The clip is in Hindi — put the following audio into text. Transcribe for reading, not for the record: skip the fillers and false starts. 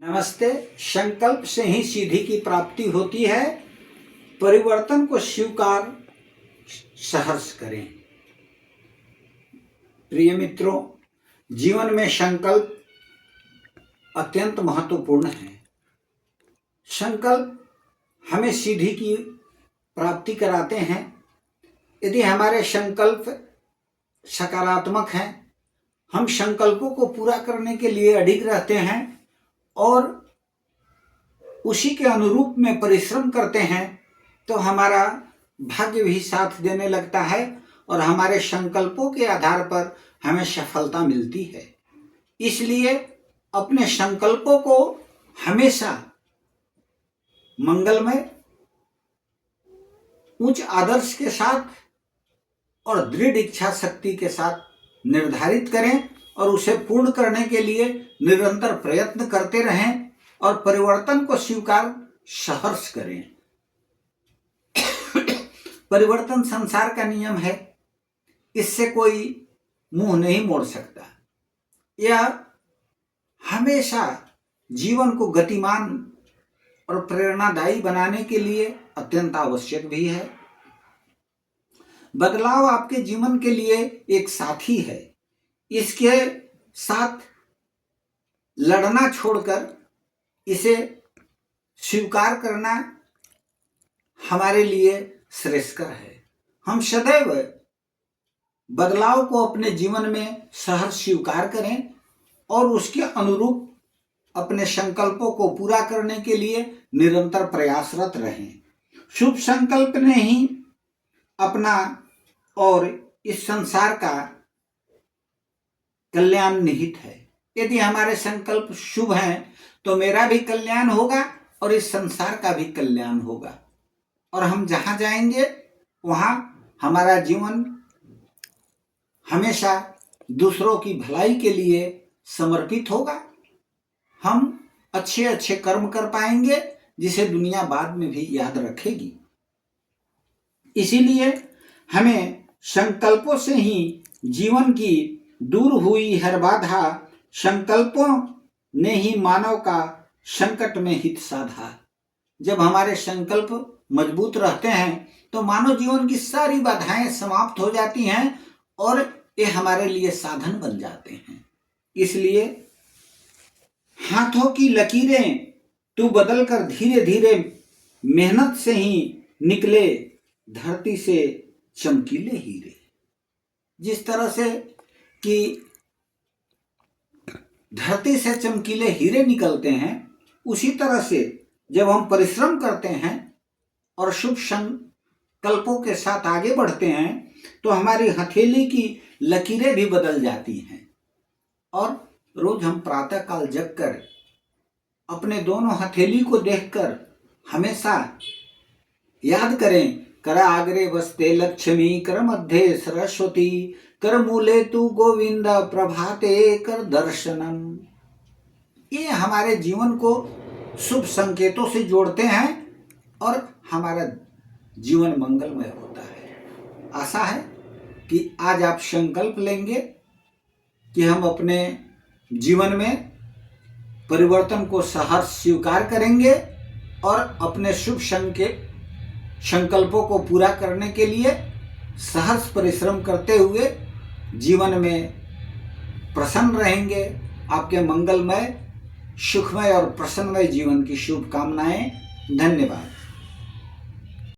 नमस्ते। संकल्प से ही सिद्धि की प्राप्ति होती है। परिवर्तन को स्वीकार सहर्ष करें। प्रिय मित्रों, जीवन में संकल्प अत्यंत महत्वपूर्ण है। संकल्प हमें सिद्धि की प्राप्ति कराते हैं। यदि हमारे संकल्प सकारात्मक हैं, हम संकल्पों को पूरा करने के लिए अडिग रहते हैं और उसी के अनुरूप में परिश्रम करते हैं, तो हमारा भाग्य भी साथ देने लगता है और हमारे संकल्पों के आधार पर हमें सफलता मिलती है। इसलिए अपने संकल्पों को हमेशा मंगलमय, उच्च आदर्श के साथ और दृढ़ इच्छा शक्ति के साथ निर्धारित करें और उसे पूर्ण करने के लिए निरंतर प्रयत्न करते रहें और परिवर्तन को स्वीकार सहर्ष करें। परिवर्तन संसार का नियम है, इससे कोई मुंह नहीं मोड़ सकता। यह हमेशा जीवन को गतिमान और प्रेरणादायी बनाने के लिए अत्यंत आवश्यक भी है। बदलाव आपके जीवन के लिए एक साथी है। इसके साथ लड़ना छोड़कर इसे स्वीकार करना हमारे लिए श्रेयस्कर है। हम सदैव बदलाव को अपने जीवन में सहर्ष स्वीकार करें और उसके अनुरूप अपने संकल्पों को पूरा करने के लिए निरंतर प्रयासरत रहें। शुभ संकल्प ने ही अपना और इस संसार का कल्याण निहित है। यदि हमारे संकल्प शुभ हैं तो मेरा भी कल्याण होगा और इस संसार का भी कल्याण होगा, और हम जहां जाएंगे वहां हमारा जीवन हमेशा दूसरों की भलाई के लिए समर्पित होगा। हम अच्छे अच्छे कर्म कर पाएंगे जिसे दुनिया बाद में भी याद रखेगी। इसीलिए हमें संकल्पों से ही जीवन की दूर हुई हर बाधा, संकल्पों ने ही मानव का संकट में हित साधा। जब हमारे संकल्प मजबूत रहते हैं तो मानव जीवन की सारी बाधाएं समाप्त हो जाती हैं और ये हमारे लिए साधन बन जाते हैं। इसलिए हाथों की लकीरें तू बदल कर धीरे धीरे, मेहनत से ही निकले धरती से चमकीले हीरे। जिस तरह से कि धरती से चमकीले हीरे निकलते हैं, उसी तरह से जब हम परिश्रम करते हैं और शुभ संकल्पों के साथ आगे बढ़ते हैं तो हमारी हथेली की लकीरें भी बदल जाती हैं। और रोज हम प्रातः काल जगकर अपने दोनों हथेली को देखकर हमेशा याद करें, कर आग्रे वस्ते लक्ष्मी, कर मध्य सरस्वती, कर मूले तू गोविंद, प्रभाते कर दर्शनम। ये हमारे जीवन को शुभ संकेतों से जोड़ते हैं और हमारा जीवन मंगलमय होता है। आशा है कि आज आप संकल्प लेंगे कि हम अपने जीवन में परिवर्तन को सहर्ष स्वीकार करेंगे और अपने शुभ संकल्पों को पूरा करने के लिए सहर्ष परिश्रम करते हुए जीवन में प्रसन्न रहेंगे। आपके मंगलमय, सुखमय और प्रसन्नमय जीवन की शुभकामनाएं। धन्यवाद।